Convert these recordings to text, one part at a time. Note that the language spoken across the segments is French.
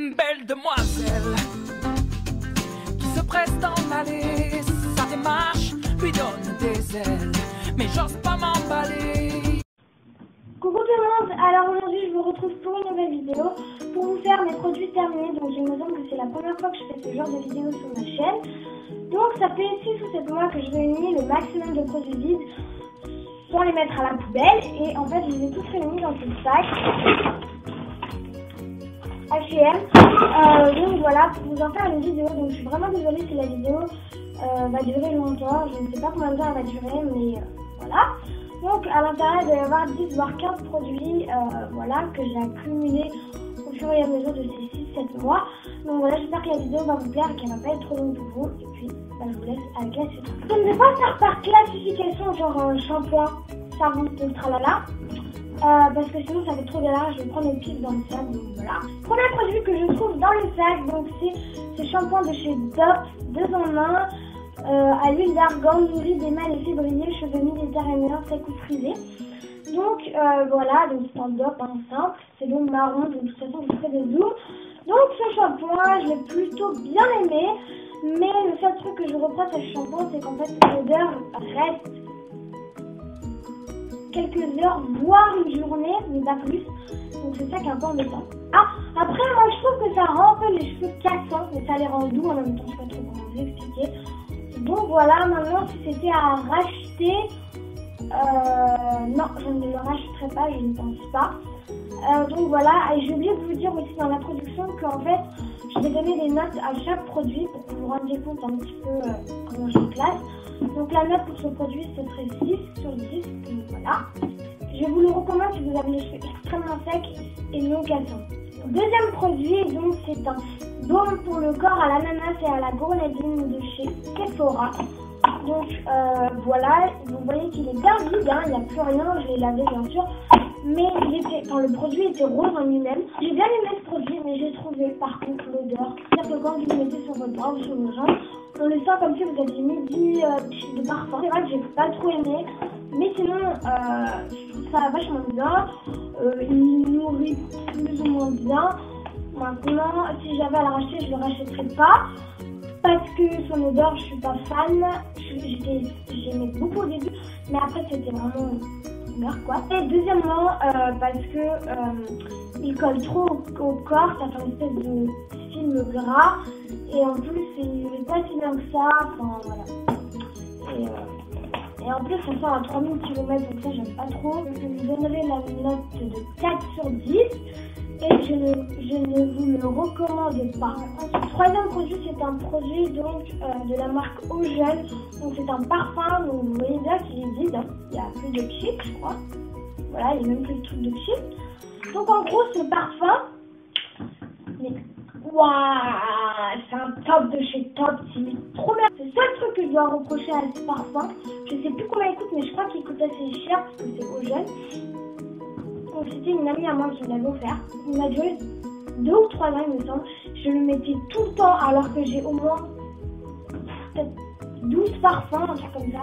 une belle demoiselle qui se presse d'en aller. Sa démarche lui donne des ailes, mais j'ose pas m'emballer. Coucou tout le monde, alors aujourd'hui je vous retrouve pour une nouvelle vidéo pour vous faire mes produits terminés. Donc il me semble que c'est la première fois que je fais ce genre de vidéo sur ma chaîne. Donc ça fait 6 ou 7 mois que je réunis le maximum de produits vides sans les mettre à la poubelle. Et en fait je les ai tous réunis dans ce sac H&M. Donc voilà, pour vous en faire une vidéo. Donc je suis vraiment désolée si la vidéo va durer longtemps. Je ne sais pas combien de temps elle va durer, mais voilà. Donc à l'intérieur il doit y avoir 10 voire 15 produits voilà, que j'ai accumulés au fur et à mesure de ces 6-7 mois. Donc voilà, j'espère que la vidéo va vous plaire et qu'elle va pas être trop longue pour vous. Et puis je vous laisse avec la suite. Je ne vais pas faire par classification genre shampoing, savon, tralala. Parce que sinon ça fait trop galère, je vais prendre le pif dans le sac, donc voilà. Premier produit que je trouve dans le sac, donc c'est ce shampoing de chez Dop, 2 en 1. À l'huile d'argan, nourri d'émail et février, cheveux méditerranéens, sec ou frisé. Donc voilà, donc c'est en Dop, simple, c'est donc marron, donc de toute façon je vous ferai des zooms. Donc ce shampoing, je l'ai plutôt bien aimé, mais le seul truc que je reproche à ce shampoing, c'est qu'en fait l'odeur reste quelques heures, voire une journée, mais pas plus. Donc c'est ça qui est un peu embêtant. Ah, après moi je trouve que ça rend un peu les cheveux cassants, mais ça les rend doux en même temps, je sais pas trop comment vous expliquer. Donc voilà, maintenant si c'était à racheter, non, je ne le rachèterai pas, je ne pense pas. Donc voilà, et j'ai oublié de vous dire aussi dans l'introduction qu'en fait, je vais donner des notes à chaque produit pour que vous vous rendiez compte un petit peu comment je classe. Donc la note pour ce produit, ce serait 6 sur 10, donc voilà. Je vous le recommande si vous avez les cheveux extrêmement secs et non cassants. Deuxième produit, donc c'est un baume pour le corps à l'ananas et à la grenadine de chez Sephora. Donc voilà, vous voyez qu'il est bien vide, il n'y a plus rien, je l'ai lavé bien sûr. Mais le produit était rose en lui-même. J'ai bien aimé ce produit, mais j'ai trouvé par contre l'odeur. C'est-à-dire que quand vous le mettez sur votre bras ou sur vos jambes, on le sent comme si vous aviez mis 10 de parfum. C'est vrai que j'ai pas trop aimé, mais sinon je trouve ça vachement bien. Il nourrit plus ou moins bien. Maintenant, si j'avais à le racheter, je le rachèterais pas. Parce que son odeur, je suis pas fan. J'aimais beaucoup au début, mais après c'était vraiment quoi. Et deuxièmement, parce que il colle trop au corps, ça fait une espèce de film gras. Et en plus, il est pas si bien que ça. Enfin voilà. Et en plus, on sort à 3000 km, donc ça j'aime pas trop. Je vous donnerai la note de 4 sur 10. Et je ne vous le recommande pas. Ensuite, troisième produit, c'est un produit donc de la marque Ojeune. Donc c'est un parfum, donc vous voyez bien qu'il est vide, hein. Il n'y a plus de chic, je crois. Voilà, il n'y a même plus de truc de chic. Donc en gros, ce parfum, mais waouh, c'est un top de chez Top, c'est trop bien. C'est le seul truc que je dois reprocher à ce parfum. Je sais plus combien il coûte, mais je crois qu'il coûte assez cher parce que c'est Ojeune. Donc c'était une amie à moi qui me l'avait offert. Il m'a duré 2 ou 3 ans il me semble. Je le mettais tout le temps alors que j'ai au moins peut-être 12 parfums, un truc comme ça.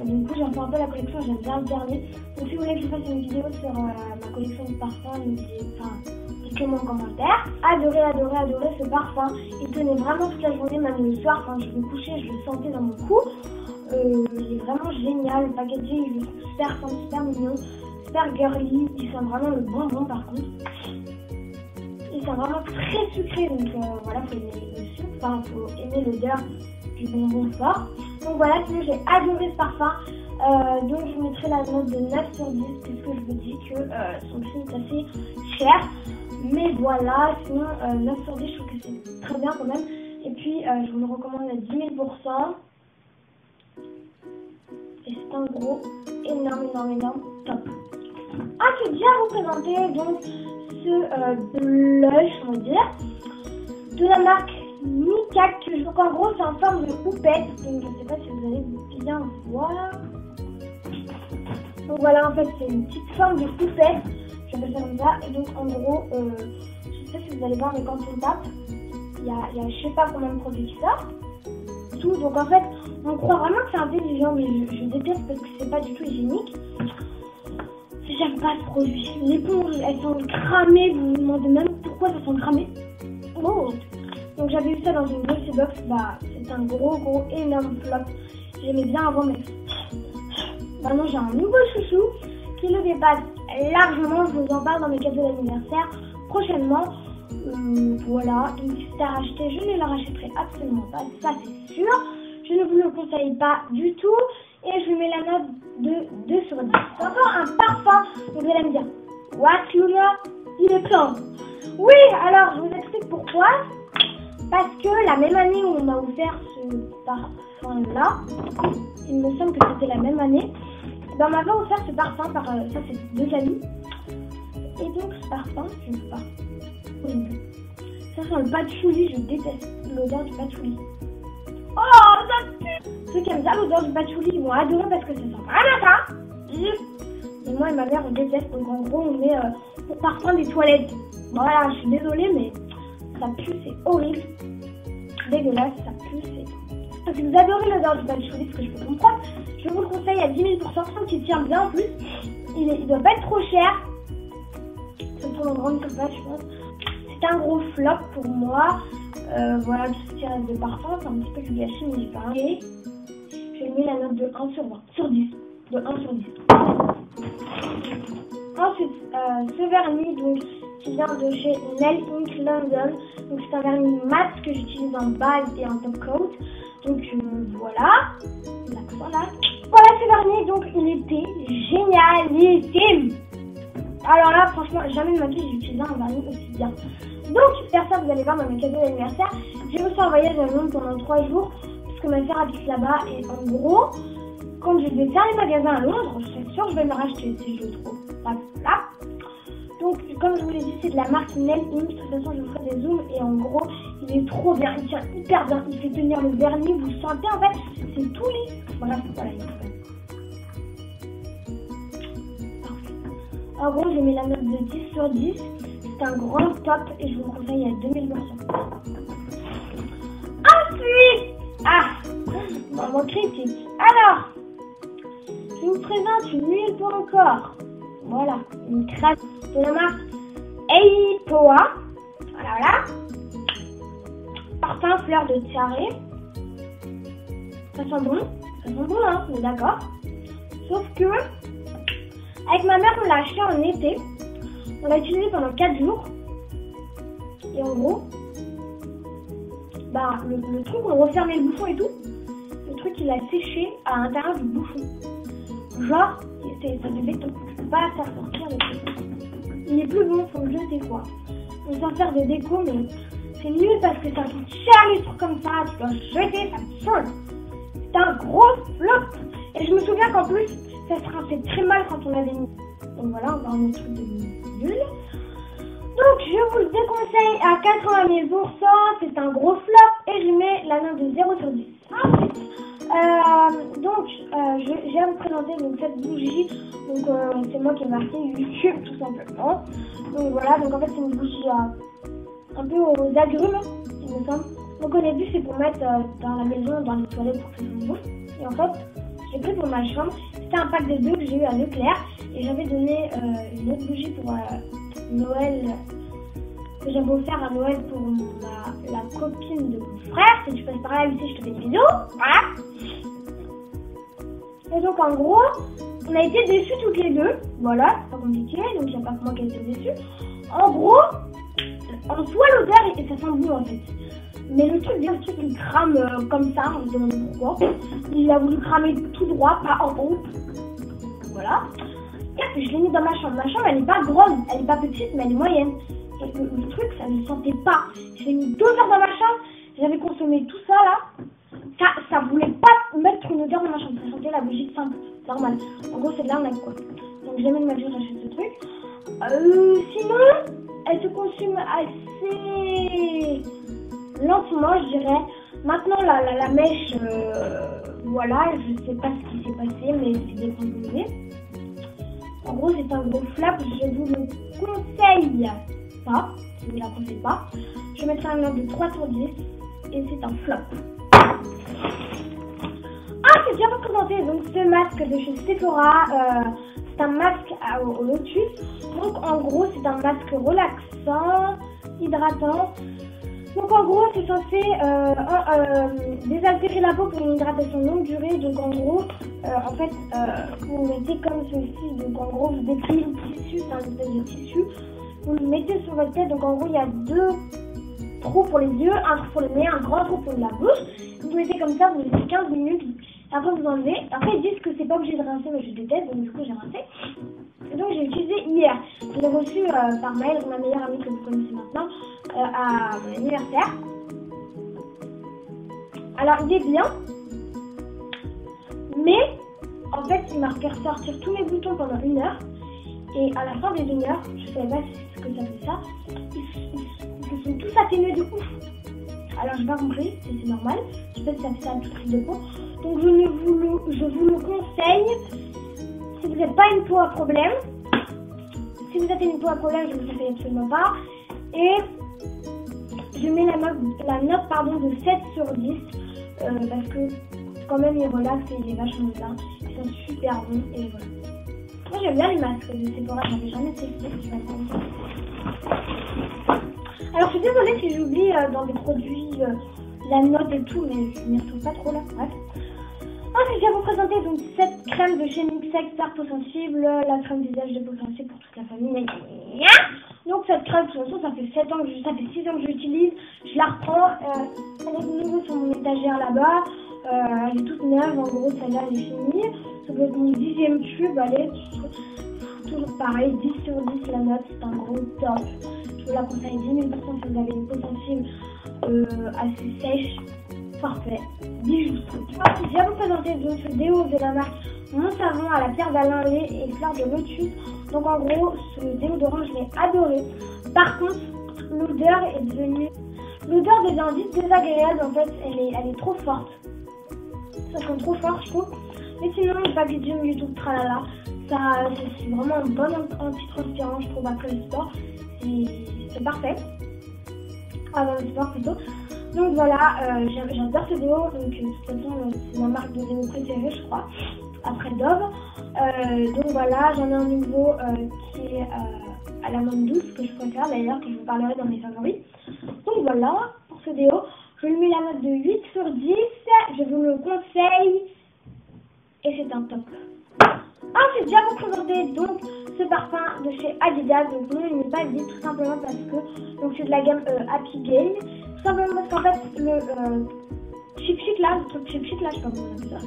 Du coup j'en fais un peu la collection, j'aime bien alterner. Donc si vous voulez que je fasse une vidéo sur ma collection de parfums, dites-le-moi en commentaire. Adoré ce parfum. Il tenait vraiment toute la journée, même le soir quand je me couchais, je le sentais dans mon cou. Il est vraiment génial, le packaging je le trouve super fin, super mignon. Super girly, il sent vraiment le bonbon par contre. Il sent vraiment très sucré, donc voilà, faut aimer le sucre, enfin faut aimer l'odeur du bonbon fort. Donc voilà, sinon j'ai adoré ce parfum. Donc je mettrai la note de 9 sur 10 puisque je vous dis que son prix est assez cher. Mais voilà, sinon 9 sur 10 je trouve que c'est très bien quand même. Et puis je vous le recommande à 10 000%. Et c'est un gros, énorme top. Ensuite, je viens vous présenter donc ce blush, on va dire, de la marque Mikac. Donc en gros, c'est en forme de houppette. Donc je ne sais pas si vous allez bien voir. Donc voilà, en fait, c'est une petite forme de houppette. J'appelle ça comme ça. Et donc en gros, je ne sais pas si vous allez voir, mais quand on tape, il y a je sais pas combien de produits qui sortent. Tout. Donc en fait, on croit vraiment que c'est intelligent, mais je déteste parce que c'est pas du tout hygiénique. J'aime pas ce produit. Les éponges, elles sont cramées. Vous vous demandez même pourquoi elles sont cramées. Oh. Donc j'avais eu ça dans une Beauty Box, bah c'est un gros énorme flop. J'aimais bien avant, mais maintenant j'ai un nouveau chouchou qui le dépasse largement. Je vous en parle dans mes cadeaux d'anniversaire prochainement. Voilà, une petite à racheter, je ne la rachèterai absolument pas, ça c'est sûr. Je ne vous le conseille pas du tout et je lui mets la note de 2 sur 10. C'est encore un parfum, donc vous allez me dire, what Luna, il est plein. Oui, alors je vous explique pourquoi. Parce que la même année où on m'a offert ce parfum-là, il me semble que c'était la même année, ben, on m'avait offert ce parfum par, ça c'est 2 amis. Et donc ce parfum, je ne sais pas, horrible. Ça sent le patchouli, je déteste l'odeur du patchouli. Oh, ça pue! Ceux qui aiment ça, l'odeur du patchouli, ils vont adorer parce que ça sent vraiment ça. Et moi et ma mère, on déteste, donc en gros, on met le parfum des toilettes. Voilà, je suis désolée, mais ça pue, c'est horrible. Dégueulasse, ça pue, c'est... Si vous adorez l'odeur du patchouli, ce que je peux comprendre, je vous le conseille à 10 000%, sauf qu'il tient bien en plus. Il doit pas être trop cher. C'est pour une grande surface, je pense. C'est un gros flop pour moi. Voilà, tout ce qui reste de parfum, c'est un petit peu du gâchis, mais j'ai pas rien. Je vais mettre la note de 1 sur 20, sur 10. De 1 sur 10. Ensuite, ce vernis, donc, qui vient de chez Nail Ink London. Donc c'est un vernis mat que j'utilise en base et en top coat. Donc voilà, l'accent là. Voilà ce vernis, donc il était génialissime. Alors là, franchement, jamais de ma vie j'ai utilisé un vernis aussi bien. Donc faire ça, vous allez voir dans mes cadeaux d'anniversaire. J'ai aussi un voyage à Londres pendant 3 jours, puisque ma sœur habite là-bas. Et en gros, quand je vais faire les magasins à Londres, je suis sûre que je vais me racheter si je le trouve. Voilà. Donc, comme je vous l'ai dit, c'est de la marque Nail Ink. De toute façon, je vous ferai des zooms. Et en gros, il est trop bien. Il tient hyper bien. Il fait tenir le vernis. Vous sentez, en fait, c'est tout lisse. Voilà, voilà. Parfait. En gros, j'ai mis la note de 10 sur 10. C'est un grand top et je vous le conseille à 2000%. Ensuite, moment critique. Alors, je vous présente une huile pour le corps. Voilà, une crème de la marque Eipoa. Voilà. Parfum fleur de tiare. Ça sent bon, hein, on est d'accord. Sauf que, avec ma mère, on l'a acheté en été. On l'a utilisé pendant 4 jours. Et en gros, bah, le truc, on refermait le bouchon et tout. Le truc, il a séché à l'intérieur du bouchon. Genre, ça devait pas faire sortir le truc. Il n'est plus bon, faut le jeter quoi. On s'en faire de déco, mais c'est nul parce que ça coûte cher les trucs comme ça. Tu dois jeter, ça me saoule. C'est un gros flop. Et je me souviens qu'en plus, ça se rinçait très mal quand on l'avait mis. Donc voilà, on va un autre truc de nul. Donc je vous le déconseille à 80 000%. C'est un gros flop et je mets la note de 0 sur 10. Ensuite, j'ai à vous présenter donc, cette bougie. Donc c'est moi qui ai marqué YouTube tout simplement. Donc voilà, donc en fait c'est une bougie un peu aux agrumes, il me semble. Donc au début c'est pour mettre dans la maison, dans les toilettes pour que ça bouffe. Et en fait, j'ai pris pour ma chambre. C'était un pack de 2 que j'ai eu à Leclerc. Et j'avais donné une autre bougie pour Noël. Que j'avais offert à Noël pour la copine de mon frère. Si tu passes par là, Lucie, je te fais des bisous. Voilà. Et donc en gros, on a été déçus toutes les deux. Voilà, c'est pas compliqué. Donc il n'y a pas que moi qui ai été déçue. En gros, on voit l'odeur et ça sent bon en fait. Mais le truc, il crame comme ça, on se demande pourquoi. Il a voulu cramer tout droit, pas en haut. Voilà. Et je l'ai mis dans ma chambre. Ma chambre, elle n'est pas grande, elle n'est pas petite, mais elle est moyenne. Et le truc, ça ne sentait pas. J'ai mis 2 heures dans ma chambre, j'avais consommé tout ça là. Ça voulait pas mettre une odeur dans ma chambre. Ça sentait la bougie simple, normale. En gros, c'est de l'arnaque quoi. Donc jamais de ma vie, j'achète ce truc. Sinon, elle se consume assez lentement, je dirais. Maintenant, la mèche, voilà, je sais pas ce qui s'est passé, mais c'est décomposé. En gros, c'est un gros flop, je vous le conseille pas, si vous ne la conseillez pas. Je vais mettre un note de 3 sur 10, et c'est un flop. Ah, c'est bien représenté, donc ce masque de chez Sephora, c'est un masque au lotus. Donc en gros, c'est un masque relaxant, hydratant. Donc en gros, c'est censé désaltérer la peau pour une hydratation longue durée. Donc en gros, vous mettez comme ceci. Donc en gros, vous dépliez le tissu, c'est un espèce de tissu. Vous le mettez sur votre tête. Donc en gros, il y a 2 trous pour les yeux, un trou pour le nez, un grand trou pour la bouche. Vous mettez comme ça, vous laissez 15 minutes. Après, vous enlevez. Après, ils disent que c'est pas obligé de rincer, mais je déteste. Donc du coup, j'ai rincé. Et donc j'ai utilisé hier. Je l'ai reçu par mail de ma meilleure amie que vous connaissez maintenant à mon anniversaire. Alors il est bien, mais en fait il m'a fait ressortir tous mes boutons pendant 1 heure. Et à la fin des 1 heure, je savais pas ce que ça fait ça, ils se sont tous atténués de ouf. Alors j'ai pas compris, c'est normal. Je sais pas si ça fait ça à toute prise de peau. Donc je vous le conseille. Si vous n'êtes pas une peau à problème, si vous êtes une peau à problème, je ne vous conseille absolument pas. Et je mets la note de 7 sur 10 parce que quand même il relaxe et il est vachement bien. Ils sont super bons et voilà. Moi j'aime bien les masques de Sephora, j'avais jamais testé. Alors je suis désolée si j'oublie dans les produits la note et tout, mais je m'y retrouve pas trop là. Bref. Ensuite, je vais vous présenter donc cette crème de chez NYX Expert Peau Sensible, la crème visage de peau sensible pour toute la famille. Donc cette crème, de toute façon, ça fait 6 ans que je l'utilise. Je la reprends, elle est de nouveau sur mon étagère là-bas. Elle est toute neuve, en gros, celle-là, elle est finie. Ça doit être mon 10e tube, allez, toujours pareil, 10 sur 10 la note, c'est un gros top. Je vous la conseille 10 000% si vous avez une peau sensible assez sèche. Parfait, bijoux. Ensuite, je vais vous présenter donc ce déo de la marque Mon Savon à la pierre d'Alain Lait et fleur de lotus. Donc en gros, ce déodorant, je l'ai adoré. Par contre, l'odeur devient vite désagréable. En fait, elle est trop forte. Ça sent trop fort, je trouve. Mais sinon, le packaging du tout, tralala. C'est vraiment un bon anti-transpirant, je trouve, après le sport. C'est parfait. Avant le sport plutôt. Donc voilà, j'adore ce déo, donc de toute façon c'est ma marque de déo préférée je crois, après Dove. Donc voilà, j'en ai un nouveau qui est à la menthe douce que je préfère d'ailleurs, que je vous parlerai dans mes favoris. Donc voilà, pour ce déo, je lui mets la note de 8 sur 10, je vous le conseille et c'est un top. Ensuite, je vais vous présenter donc ce parfum de chez Adidas, donc non il n'est pas dit tout simplement parce que c'est de la gamme Happy Game. Tout simplement parce qu'en fait, le chip là, le truc chip là, je sais pas comment on appelle ça,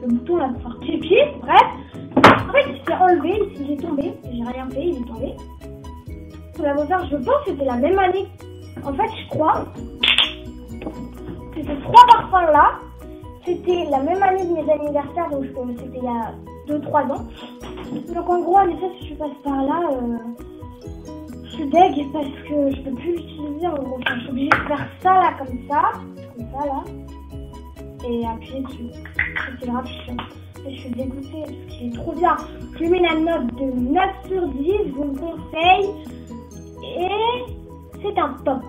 le bouton là pour faire chip, bref, en fait il s'est enlevé, il est tombé, j'ai rien fait, il est tombé. Pour la bonne je pense que c'était la même année, en fait je crois que ces 3 parfums là, c'était la même année de mes anniversaires, donc c'était il y a 2-3 ans. Donc en gros, en effet, si je passe par là, je suis deg parce que je peux plus l'utiliser en gros. Enfin, je suis obligée de faire ça là, comme ça là, et appuyer dessus. C'est grave chiant. Et je suis dégoûtée parce qu'il est trop bien. Je lui mets la note de 9 sur 10, je vous le conseille. Et c'est un top.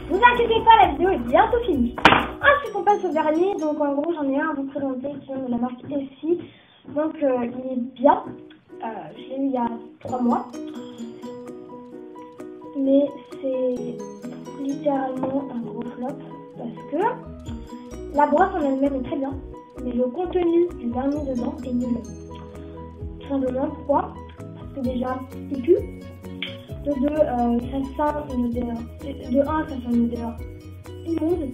Ne vous inquiétez pas, la vidéo est bientôt finie. Ensuite, on passe au vernis. Donc en gros, j'en ai un à vous présenter qui vient de la marque Essie. Donc il est bien. Je l'ai eu il y a 3 mois. Mais c'est littéralement un gros flop parce que la brosse en elle-même est très bien, mais le contenu du vernis dedans est nul. Tout simplement, pourquoi? Parce que déjà, il pue. De 2, ça sent une odeur. De 1, ça sent une odeur immonde.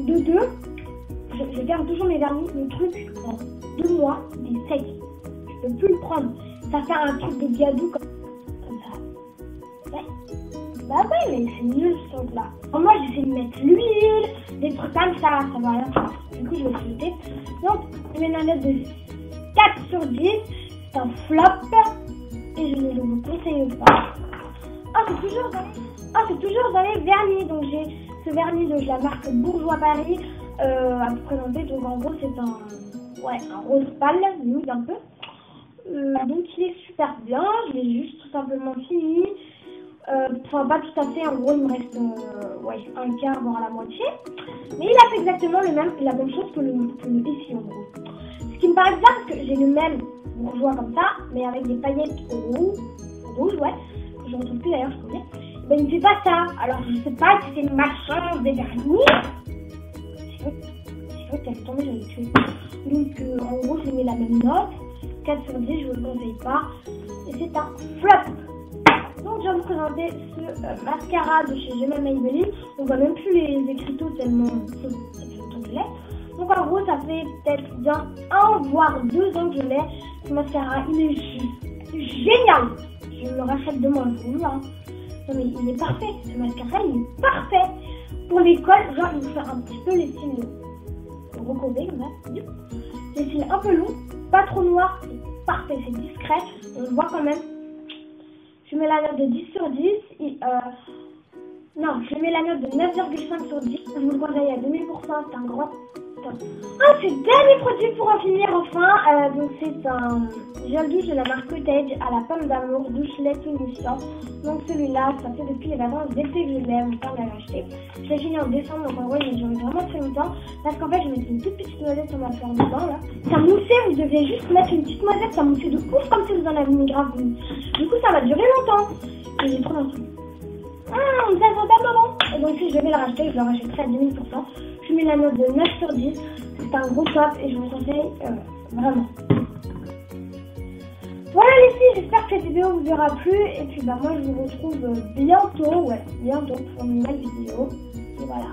De 2, je garde toujours mes vernis. Le truc, en 2 mois, il est sec. Je peux plus le prendre. Ça fait un truc de gadou comme ça. Ouais. Bah ouais, mais c'est nul ce truc là. Moi, j'essaie de mettre l'huile, des trucs comme ça va rien faire. Du coup, je vais jeter. Donc, je mets une note de 4 sur 10. C'est un flop. Et je ne le vous conseille pas. C'est toujours dans les vernis. Donc, j'ai ce vernis de la marque Bourgeois Paris à vous présenter. Donc, en gros, c'est un rose pâle, nude un peu. Donc, il est super bien. Je l'ai juste tout simplement fini. Enfin, pas tout à fait. En gros, il me reste un quart, voire la moitié. Mais il a fait exactement la même chose que le ici, en gros. Ce qui me paraît bizarre parce que j'ai le même bourgeois comme ça, mais avec des paillettes rouges, que je ne retrouve plus d'ailleurs, je connais. Ben, il ne fait pas ça. Alors, je sais pas si c'est ma chance des derniers. Si je veux qu'elle tombe, je vais le tuer. Donc, en gros, je mets la même note. 4 sur 10, je vous le conseille pas. Et c'est un flop. Donc, je vais vous présenter ce mascara de chez Gemma Maybelline. On voit même plus les écriteaux tellement c'est laid. Donc, en gros, ça fait peut-être bien 1 voire 2 ans que je l'ai. Ce mascara, il est juste génial. Je le rachète demain, je vous le hein. Non, mais il est parfait. Ce mascara, il est parfait. Pour l'école, genre, il vous fait un petit peu les cils recourbés, comme ça. Les cils un peu longs, pas trop noirs, c'est parfait, c'est discret. On le voit quand même. Je mets la note de 10 sur 10. Non, je mets la note de 9,5 sur 10. Je vous le conseille à 2000%, c'est un grand top. Ah, c'est le dernier produit pour en finir enfin. Donc c'est un gel douche de la marque Cottage à la pomme d'amour, douche lait tonifiant. Donc celui-là, ça fait depuis les vacances d'été que je l'ai, mon père l'a acheté. Je l'ai fini en décembre, donc en gros il a duré vraiment très longtemps. Parce qu'en fait je mettais une toute petite noisette sur ma fleur de bain là. Ça moussait, vous deviez juste mettre une petite noisette, ça moussait de ouf comme si vous en aviez mis grave. Du coup ça va durer longtemps. Et j'ai trop d'envie. Ça sent tellement bon. Et donc si je devais le racheter, je le rachèterais à 2000%. Je mets la note de 9 sur 10. C'est un gros top et je vous conseille vraiment. Voilà les filles, j'espère que cette vidéo vous aura plu. Et puis bah moi je vous retrouve bientôt, bientôt pour une nouvelle vidéo. Et voilà.